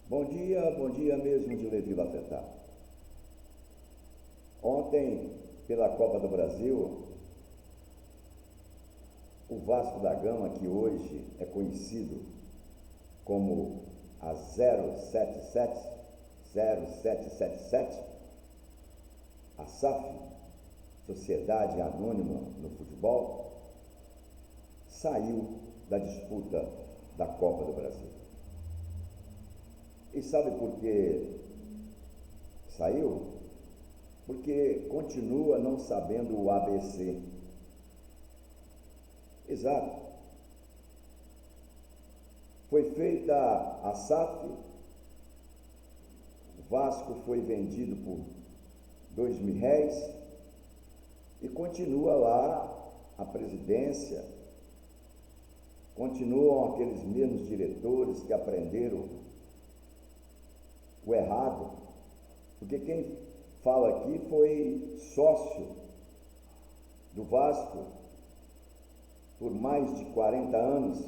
Bom dia mesmo de Levi Lafetá. Ontem, pela Copa do Brasil, o Vasco da Gama, que hoje é conhecido como a 0777, a SAF, Sociedade Anônima no Futebol, saiu da disputa da Copa do Brasil. E sabe por que saiu? Porque continua não sabendo o ABC. Exato. Foi feita a SAF, o Vasco foi vendido por R$ 2.000 e continua lá a presidência, continuam aqueles mesmos diretores que aprenderam o errado, porque quem fala aqui foi sócio do Vasco por mais de 40 anos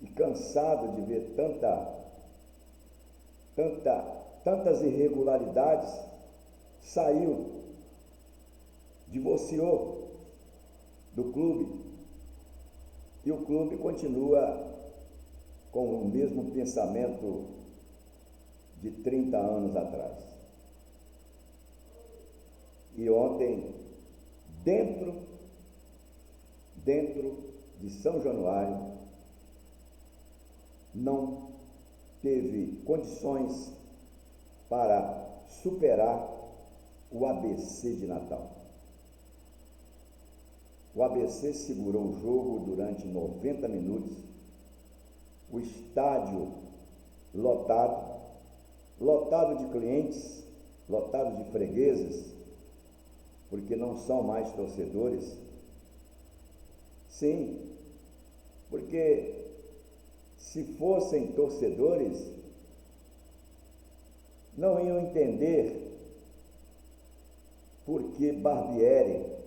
e cansado de ver tantas irregularidades, saiu, divorciou do clube e o clube continua com o mesmo pensamento de 30 anos atrás. E ontem, dentro de São Januário, não teve condições para superar o ABC de Natal. O ABC segurou o jogo durante 90 minutos, o estádio lotado de clientes, lotado de fregueses, porque não são mais torcedores. Sim, porque se fossem torcedores, não iam entender por que Barbieri,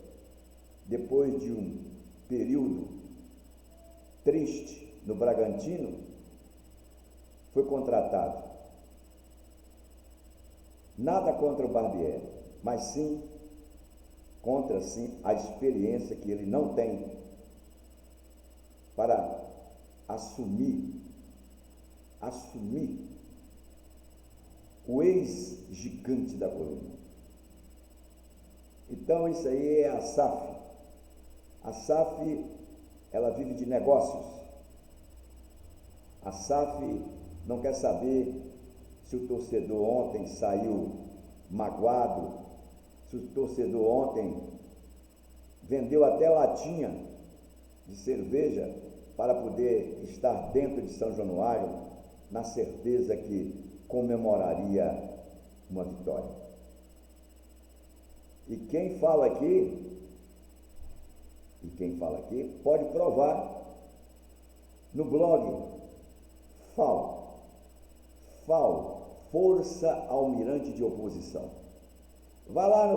depois de um período triste no Bragantino, foi contratado. Nada contra o Barbieri, mas sim contra a experiência que ele não tem para assumir o ex-gigante da colina. Então isso aí é a SAF. A SAF, ela vive de negócios. A SAF não quer saber se o torcedor ontem saiu magoado, se o torcedor ontem vendeu até latinha de cerveja para poder estar dentro de São Januário, na certeza que comemoraria uma vitória. E quem fala aqui pode provar no blog FAO, Força Almirante de Oposição. Vá lá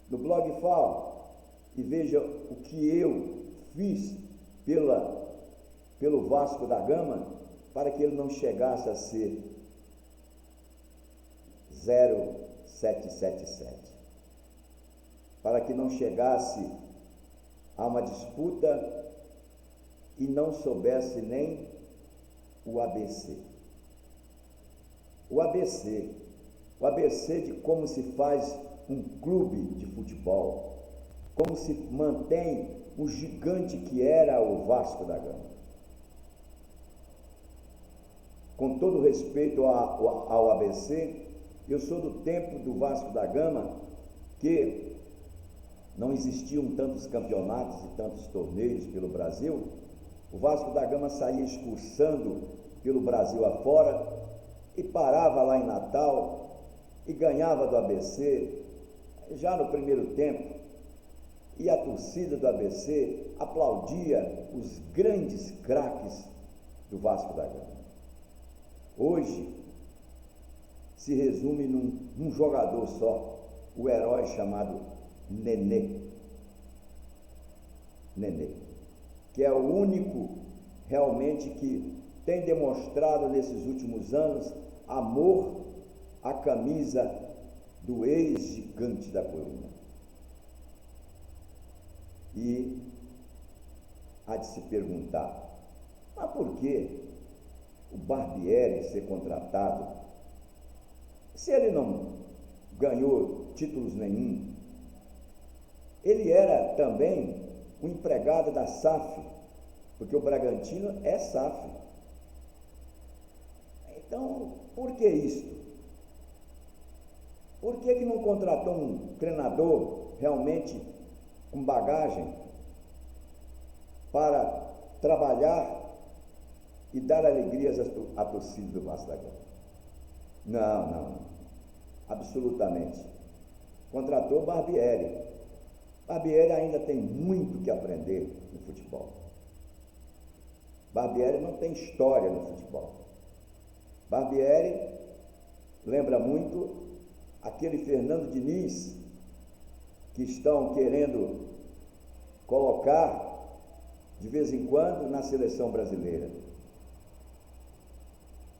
no blog FAO, e veja o que eu fiz pelo Vasco da Gama para que ele não chegasse a ser 0777, para que não chegasse a uma disputa e não soubesse nem o ABC. O ABC de como se faz um clube de futebol, como se mantém o gigante que era o Vasco da Gama. Com todo respeito ao ABC, eu sou do tempo do Vasco da Gama, que não existiam tantos campeonatos e tantos torneios pelo Brasil. O Vasco da Gama saía excursando pelo Brasil afora e parava lá em Natal e ganhava do ABC já no primeiro tempo. E a torcida do ABC aplaudia os grandes craques do Vasco da Gama. Hoje se resume num jogador só, o herói chamado Nenê, que é o único realmente que tem demonstrado nesses últimos anos amor à camisa do ex-gigante da colina. E há de se perguntar, mas por que o Barbieri ser contratado, se ele não ganhou títulos nenhum? Ele era também o empregado da SAF, porque o Bragantino é SAF. Então, por que isso? Por que não contratou um treinador realmente com bagagem para trabalhar e dar alegrias à torcida do Vasco da Gama? Não, absolutamente. Contratou o Barbieri. Barbieri ainda tem muito que aprender no futebol. Barbieri não tem história no futebol. Barbieri lembra muito aquele Fernando Diniz que estão querendo colocar de vez em quando na seleção brasileira.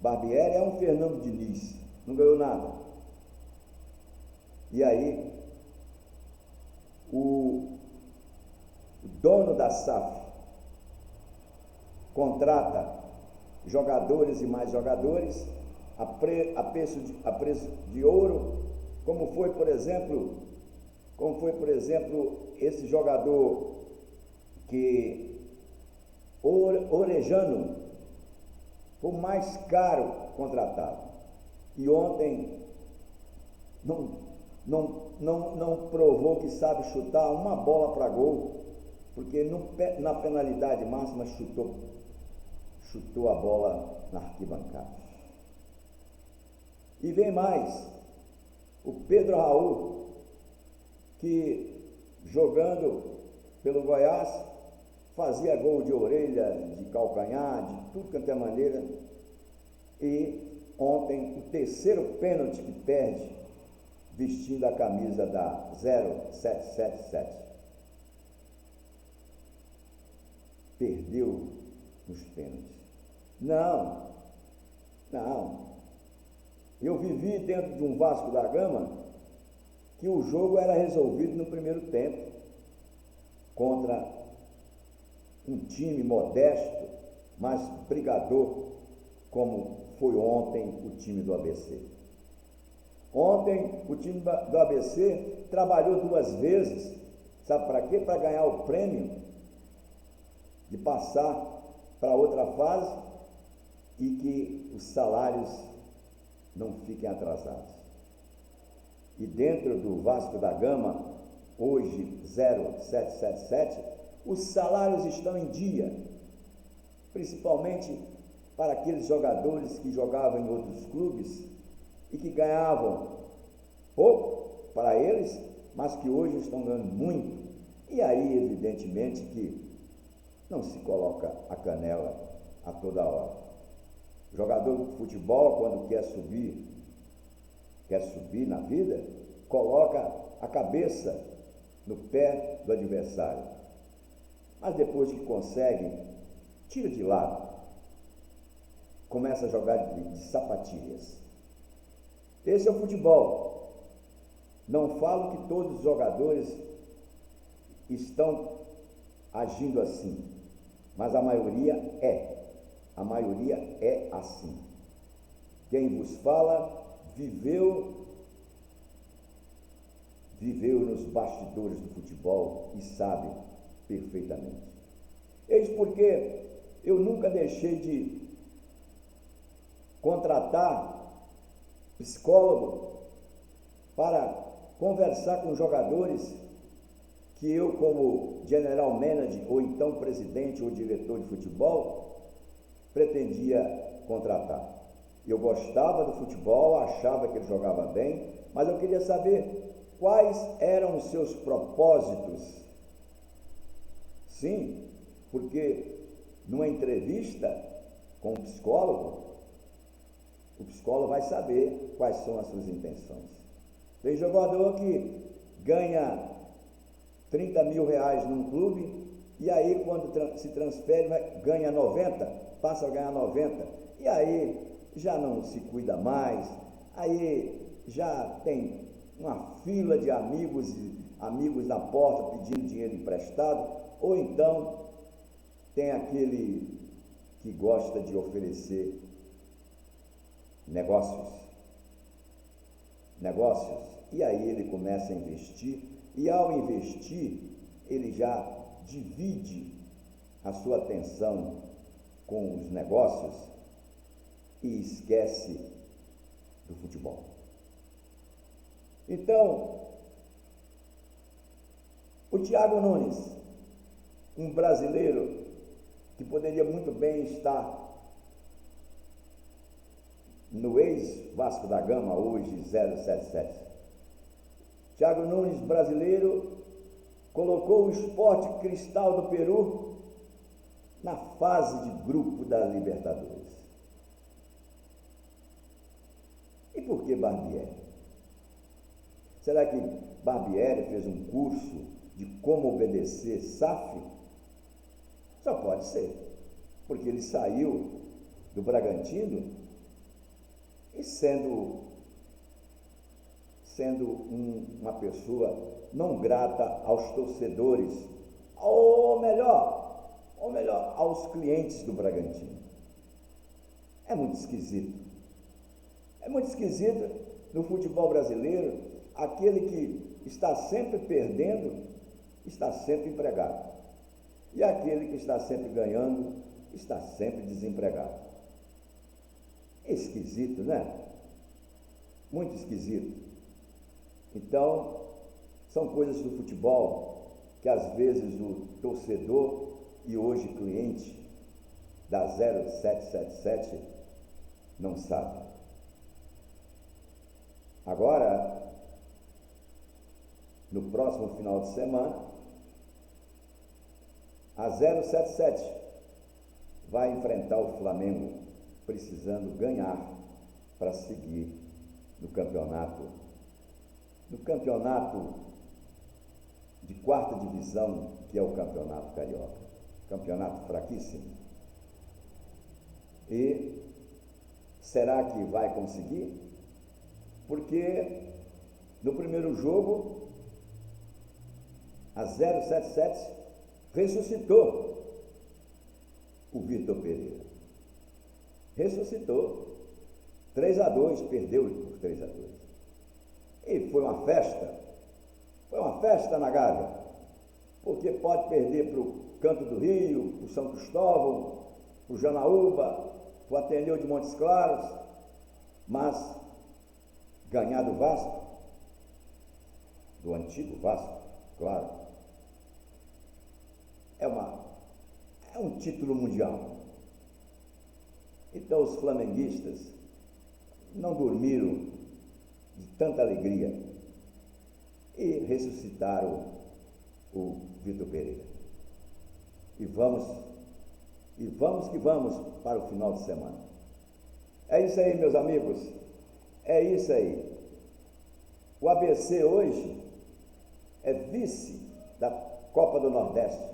Barbieri é um Fernando Diniz, não ganhou nada. E aí, o dono da SAF contrata jogadores e mais jogadores a preço de ouro, como foi, por exemplo, esse jogador que Orejano foi o mais caro contratado. E ontem não provou que sabe chutar uma bola para gol, porque na penalidade máxima chutou a bola na arquibancada. E vem mais, o Pedro Raul, que jogando pelo Goiás fazia gol de orelha, de calcanhar, de tudo quanto é maneira, e ontem o terceiro pênalti que perde vestindo a camisa da 0777. Perdeu nos pênaltis. Não. Eu vivi dentro de um Vasco da Gama que o jogo era resolvido no primeiro tempo contra um time modesto, mas brigador, como foi ontem o time do ABC. Ontem o time do ABC trabalhou 2 vezes, sabe para quê? Para ganhar o prêmio de passar para outra fase e que os salários não fiquem atrasados. E dentro do Vasco da Gama, hoje 0777, os salários estão em dia, principalmente para aqueles jogadores que jogavam em outros clubes e que ganhavam pouco para eles, mas que hoje estão ganhando muito. E aí, evidentemente, que não se coloca a canela a toda hora. O jogador de futebol, quando quer subir na vida, coloca a cabeça no pé do adversário. Mas depois que consegue, tira de lado. Começa a jogar de sapatilhas. Esse é o futebol. Não falo que todos os jogadores estão agindo assim, mas a maioria é. A maioria é assim. Quem vos fala viveu nos bastidores do futebol e sabe perfeitamente. Eis porque eu nunca deixei de contratar psicólogo para conversar com jogadores que eu, como general manager, ou então presidente ou diretor de futebol, pretendia contratar. Eu gostava do futebol, achava que ele jogava bem, mas eu queria saber quais eram os seus propósitos. Sim, porque numa entrevista com um psicólogo, o psicólogo vai saber quais são as suas intenções. Tem jogador que ganha 30 mil reais num clube e aí quando se transfere ganha 90, passa a ganhar 90, e aí já não se cuida mais, aí já tem uma fila de amigos na porta pedindo dinheiro emprestado, ou então tem aquele que gosta de oferecer negócios, e aí ele começa a investir, e ao investir, ele já divide a sua atenção com os negócios e esquece do futebol. Então, o Thiago Nunes, um brasileiro que poderia muito bem estar no ex-Vasco da Gama, hoje 077. Thiago Nunes, brasileiro, colocou o Sport Cristal do Peru na fase de grupo da Libertadores. E por que Barbieri? Será que Barbieri fez um curso de como obedecer SAF? Só pode ser, porque ele saiu do Bragantino e sendo uma pessoa não grata aos torcedores, ou melhor, aos clientes do Bragantino. É muito esquisito. É muito esquisito no futebol brasileiro, aquele que está sempre perdendo, está sempre empregado. E aquele que está sempre ganhando, está sempre desempregado. É esquisito, né? Muito esquisito. Então, são coisas do futebol que às vezes o torcedor e hoje cliente da 0777 não sabe. Agora, no próximo final de semana, a 077 vai enfrentar o Flamengo, precisando ganhar para seguir no campeonato de quarta divisão, que é o Campeonato Carioca. Campeonato fraquíssimo. E será que vai conseguir? Porque no primeiro jogo, a 077 ressuscitou o Vitor Pereira. Ressuscitou. 3-2, perdeu por 3-2. E foi uma festa na Gávea, porque pode perder para o Canto do Rio, para o São Cristóvão, para o Janaúba, para o Ateneu de Montes Claros, mas ganhar do Vasco, do antigo Vasco, claro, é um título mundial. Então os flamenguistas não dormiram de tanta alegria e ressuscitaram o Vitor Pereira. E vamos que vamos para o final de semana. É isso aí, meus amigos, é isso aí. O ABC hoje é vice da Copa do Nordeste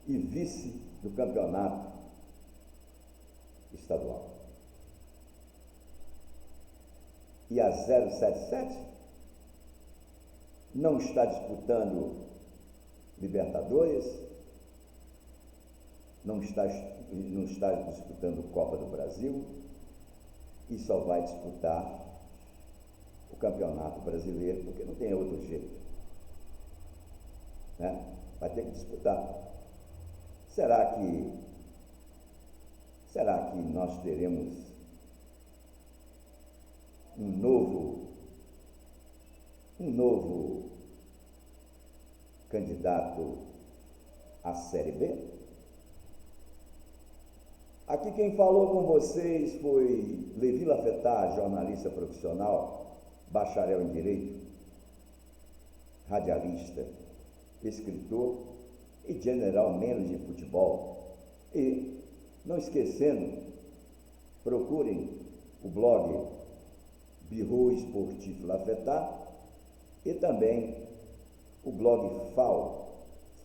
e vice do campeonato estadual. E a 077 não está disputando Libertadores, não está disputando Copa do Brasil e só vai disputar o Campeonato Brasileiro, porque não tem outro jeito, né? Vai ter que disputar. Será que nós teremos um novo candidato à Série B? Aqui quem falou com vocês foi Levi Lafetá, jornalista profissional, bacharel em Direito, radialista, escritor e general manager de futebol. E, não esquecendo, procurem o blog Bureau Esportivo Lafetá e também o blog FAO,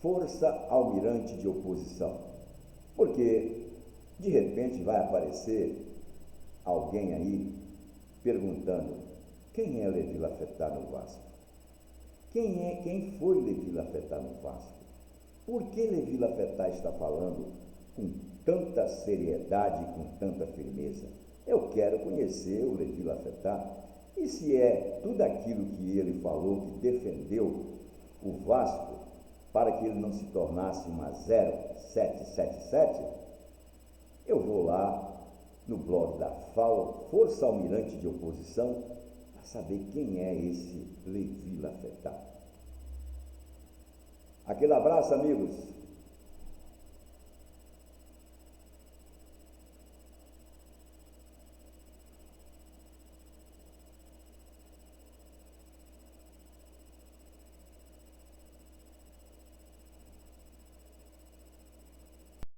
Força Almirante de Oposição, porque De repente vai aparecer alguém aí perguntando: quem é Levi Lafetá no Vasco? Quem foi Levi Lafetá no Vasco? Por que Levi Lafetá está falando com tanta seriedade e com tanta firmeza? Eu quero conhecer o Levi Lafetá, e se é tudo aquilo que ele falou, que defendeu o Vasco para que ele não se tornasse uma 0777, eu vou lá no blog da FAO, Força Almirante de Oposição, para saber quem é esse Levi Lafetá. Aquele abraço, amigos.